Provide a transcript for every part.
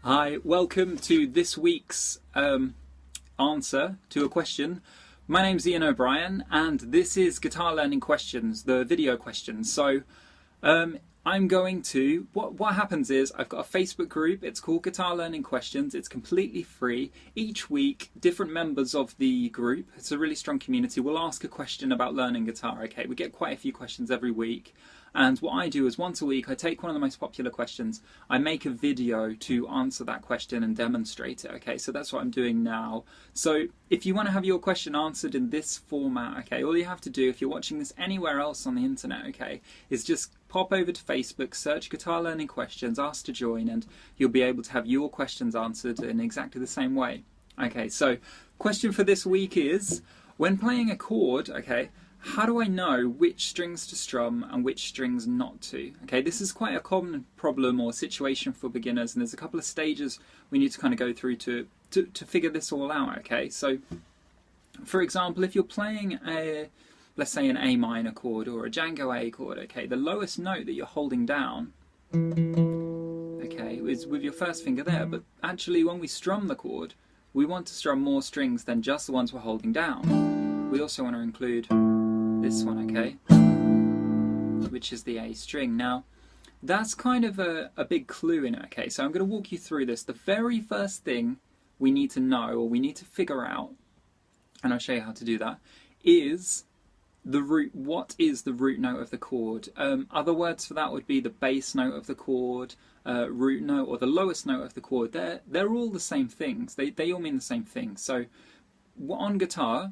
Hi, welcome to this week's answer to a question. My name's Ian O'Brien and this is Guitar Learning Questions, the video questions. So I'm going to, what happens is I've got a Facebook group, it's called Guitar Learning Questions, it's completely free. Each week, different members of the group, it's a really strong community, will ask a question about learning guitar, okay? We get quite a few questions every week. And what I do is once a week, I take one of the most popular questions, I make a video to answer that question and demonstrate it, okay? So that's what I'm doing now. So if you want to have your question answered in this format, okay, all you have to do if you're watching this anywhere else on the internet, okay, is just pop over to Facebook, search Guitar Learning Questions, ask to join, and you'll be able to have your questions answered in exactly the same way. Okay, so question for this week is, when playing a chord, okay, how do I know which strings to strum and which strings not to? Okay, this is quite a common problem or situation for beginners, and there's a couple of stages we need to kind of go through to figure this all out, okay? So, for example, if you're playing a, let's say an A minor chord or a Django A chord, okay, the lowest note that you're holding down, okay, is with your first finger there, but actually when we strum the chord, we want to strum more strings than just the ones we're holding down. We also want to include this one, okay, which is the A string. Now, that's kind of a big clue in it, okay, so I'm going to walk you through this. The very first thing we need to know, or we need to figure out, and I'll show you how to do that, is the root. What is the root note of the chord? Other words for that would be the bass note of the chord, root note, or the lowest note of the chord. They're all the same things. They all mean the same thing. So on guitar,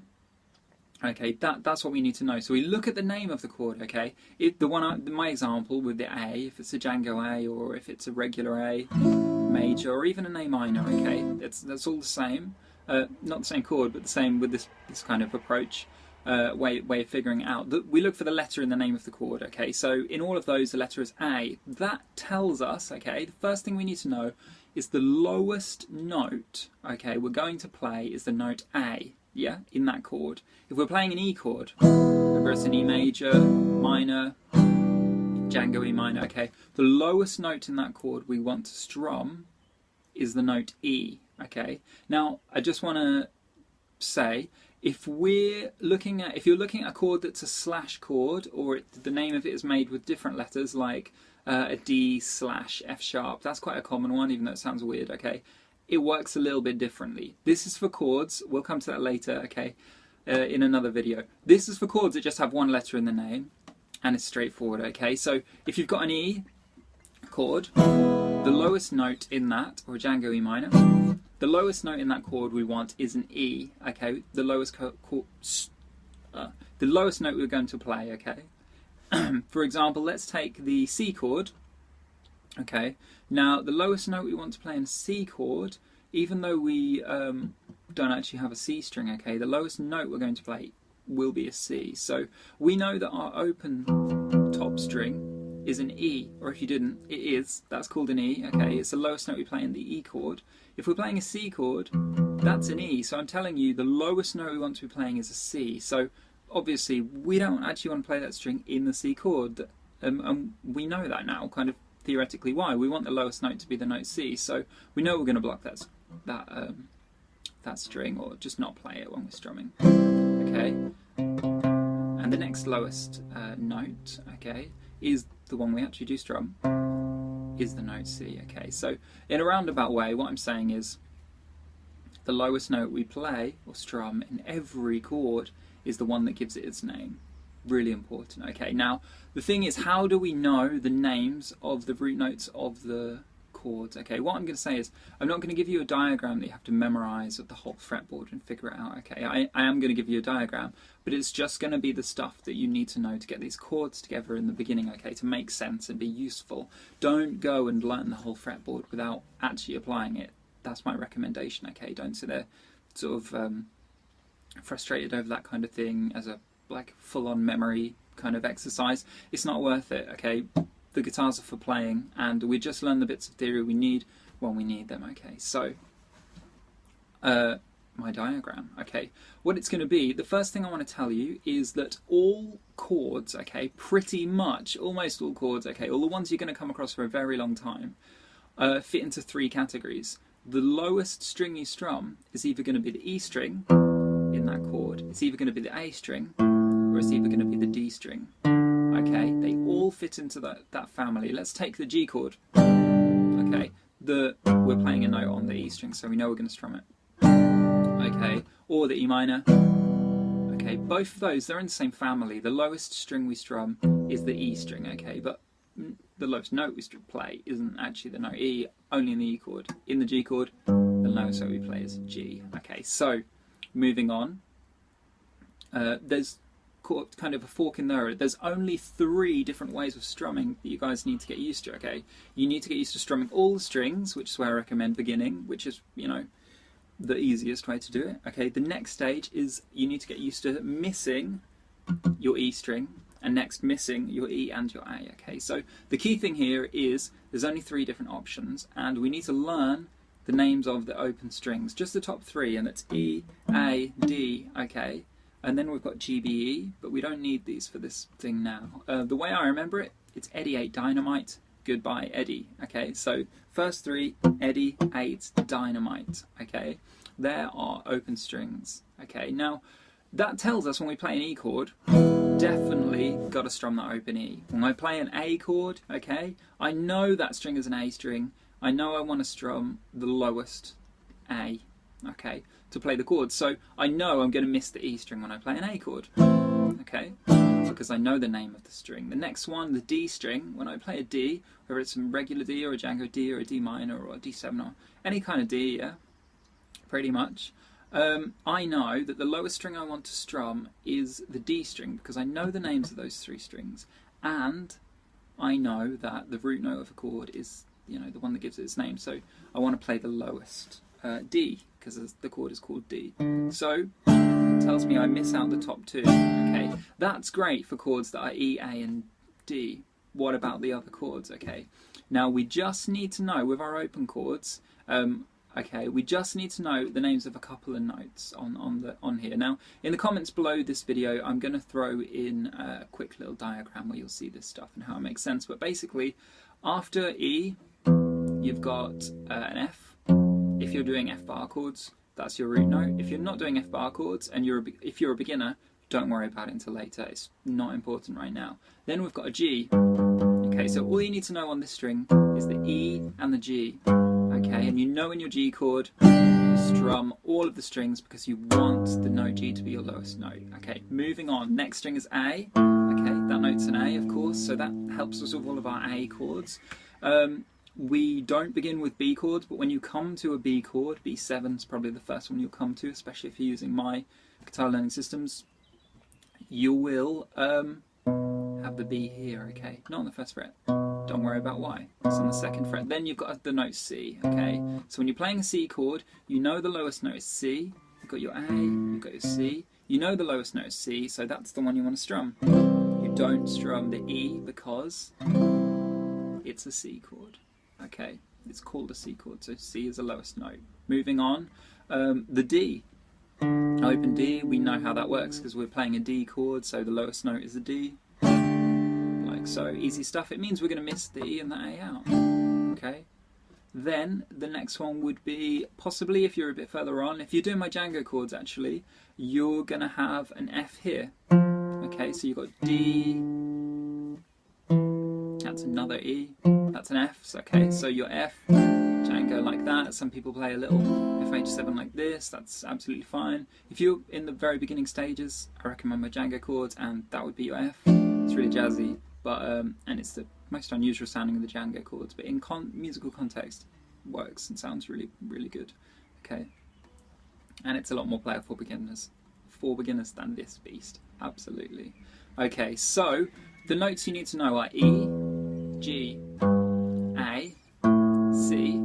okay, that's what we need to know. So we look at the name of the chord, okay? My example with the A, if it's a Django A or if it's a regular A major or even an A minor, okay? That's all the same. Not the same chord, but the same with this kind of approach, way of figuring it out. We look for the letter in the name of the chord, okay? So in all of those, the letter is A. That tells us, okay, the first thing we need to know is the lowest note, okay, we're going to play is the note A. Yeah, in that chord. If we're playing an E chord, whether it's an E major, minor, Django E minor, okay, the lowest note in that chord we want to strum is the note E, okay. Now, I just want to say, if you're looking at a chord that's a slash chord, or the name of it is made with different letters, like a D slash F sharp, that's quite a common one, even though it sounds weird, okay. It works a little bit differently. This is for chords, we'll come to that later, okay, in another video. This is for chords that just have one letter in the name, and it's straightforward, okay? So if you've got an E chord, the lowest note in that, or a Django E minor, the lowest note in that chord we want is an E, okay? The lowest note we're going to play, okay? For example, let's take the C chord. Okay, now the lowest note we want to play in a C chord, even though we don't actually have a C string, okay, the lowest note we're going to play will be a C. So we know that our open top string is an E, or if you didn't, it is, that's called an E, okay, it's the lowest note we play in the E chord. If we're playing a C chord, that's an E, so I'm telling you the lowest note we want to be playing is a C. So obviously we don't actually want to play that string in the C chord, and we know that now, kind of theoretically. Why? We want the lowest note to be the note C, so we know we're going to block that string, or just not play it when we're strumming. Okay, and the next lowest note, okay, is the one we actually do strum, is the note C. Okay, so in a roundabout way, what I'm saying is the lowest note we play or strum in every chord is the one that gives it its name. Really important. Okay, now the thing is, how do we know the names of the root notes of the chords? Okay, what I'm going to say is, I'm not going to give you a diagram that you have to memorize of the whole fretboard and figure it out, okay? I am going to give you a diagram, but it's just going to be the stuff that you need to know to get these chords together in the beginning, okay, to make sense and be useful. Don't go and learn the whole fretboard without actually applying it. That's my recommendation, okay? Don't sit there sort of frustrated over that kind of thing as a like full-on memory kind of exercise. It's not worth it, okay? The guitars are for playing, and we just learn the bits of theory we need when we need them, okay? So, my diagram, okay? What it's going to be, the first thing I want to tell you is that all chords, okay, pretty much, almost all chords, okay, all the ones you're going to come across for a very long time, fit into three categories. The lowest string you strum is either going to be the E string in that chord, it's either going to be the A string, or it's either going to be the D string. Okay, they all fit into that family. Let's take the G chord. Okay, we're playing a note on the E string, so we know we're going to strum it. Okay, or the E minor. Okay, both of those, they're in the same family. The lowest string we strum is the E string, okay, but the lowest note we play isn't actually the note E, only in the E chord. In the G chord, the lowest note we play is G. Okay, so moving on, there's kind of a fork in there. There's only 3 different ways of strumming that you guys need to get used to, okay? You need to get used to strumming all the strings, which is where I recommend beginning, which is, you know, the easiest way to do it. Okay, the next stage is you need to get used to missing your E string, and next missing your E and your A. Okay, so the key thing here is there's only 3 different options, and we need to learn the names of the open strings, just the top 3, and it's E, A, D, okay? And then we've got G, B, E, but we don't need these for this thing now. The way I remember it, it's Eddie 8 Dynamite, goodbye Eddie. Okay, so first 3, Eddie 8 Dynamite. Okay, there are open strings. Okay, now that tells us when we play an E chord, definitely got to strum that open E. When I play an A chord, okay, I know that string is an A string. I know I want to strum the lowest A, okay, to play the chord. So I know I'm going to miss the E string when I play an A chord, okay, because I know the name of the string. The next one, the D string, when I play a D, whether it's a regular D or a Django D or a D minor or a D7 or any kind of D, yeah, pretty much, I know that the lowest string I want to strum is the D string because I know the names of those 3 strings, and I know that the root note of a chord is, you know, the one that gives it its name. So I want to play the lowest D because the chord is called D. So it tells me I miss out the top 2. Okay, that's great for chords that are E, A, and D. What about the other chords? Okay, now we just need to know with our open chords. Okay, we just need to know the names of a couple of notes on here. Now, in the comments below this video, I'm going to throw in a quick little diagram where you'll see this stuff and how it makes sense. But basically, after E, you've got an F. If you're doing F bar chords, that's your root note. If you're not doing F bar chords and if you're a beginner, don't worry about it until later. It's not important right now. Then we've got a G. Okay, so all you need to know on this string is the E and the G. Okay, and you know in your G chord, you strum all of the strings because you want the note G to be your lowest note. Okay, moving on. Next string is A. Okay, that note's an A, of course, so that helps us with all of our A chords. We don't begin with B chords, but when you come to a B chord, B7 is probably the first one you'll come to, especially if you're using my guitar learning systems. You will have the B here, okay? Not on the 1st fret. Don't worry about why. It's on the 2nd fret. Then you've got the note C, okay? So when you're playing a C chord, you know the lowest note is C. You've got your A, you've got your C. You know the lowest note is C, so that's the one you want to strum. You don't strum the E because it's a C chord. Okay, it's called a C chord, so C is the lowest note. Moving on, the D. Open D, we know how that works because we're playing a D chord, so the lowest note is a D. Like so, easy stuff. It means we're going to miss the E and the A out. Okay, then the next one would be, possibly if you're a bit further on, if you're doing my Django chords actually, you're going to have an F here. Okay, so you've got D, that's another E, that's an F, okay, so your F, Django like that. Some people play a little FH7 like this, that's absolutely fine. If you're in the very beginning stages, I recommend my Django chords, and that would be your F. It's really jazzy, but and it's the most unusual sounding of the Django chords, but in musical context, works and sounds really, really good. Okay, and it's a lot more playable for beginners than this beast, absolutely. Okay, so the notes you need to know are E, G, A, C,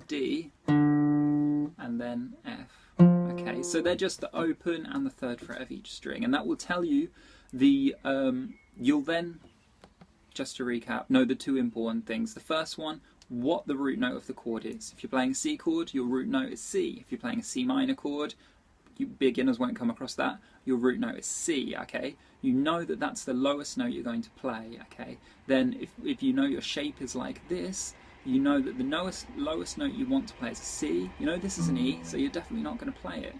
D, and then F. Okay, so they're just the open and the 3rd fret of each string, and that will tell you the, you'll then, just to recap, know the 2 important things. The first one, what the root note of the chord is. If you're playing a C chord, your root note is C. If you're playing a C minor chord, you beginners won't come across that, your root note is C, okay? You know that that's the lowest note you're going to play, okay? Then if you know your shape is like this, you know that the lowest note you want to play is a C. You know this is an E, so you're definitely not going to play it.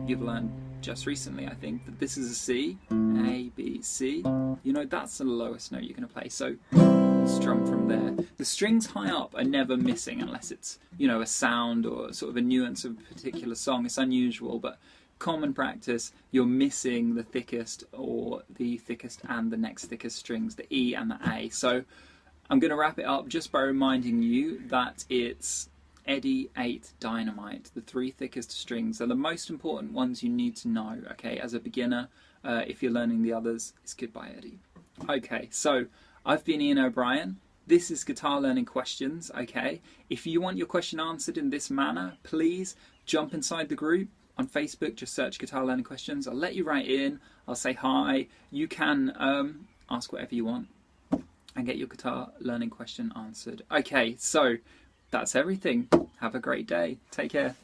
You've learned just recently, I think, that this is a C, A, B, C. You know that's the lowest note you're going to play, so you strum from there. The strings high up are never missing unless it's, you know, a sound or sort of a nuance of a particular song. It's unusual, but common practice, you're missing the thickest or the thickest and the next thickest strings, the E and the A. So I'm going to wrap it up just by reminding you that it's Eddie 8 Dynamite. The 3 thickest strings are the most important ones you need to know, okay, as a beginner. If you're learning the others, it's Goodbye Eddie. Okay, so I've been Ian O'Brien. This is Guitar Learning Questions, okay? If you want your question answered in this manner, please jump inside the group on Facebook, just search Guitar Learning Questions. I'll let you write in, I'll say hi. You can ask whatever you want and get your guitar learning question answered. Okay, so that's everything. Have a great day. Take care.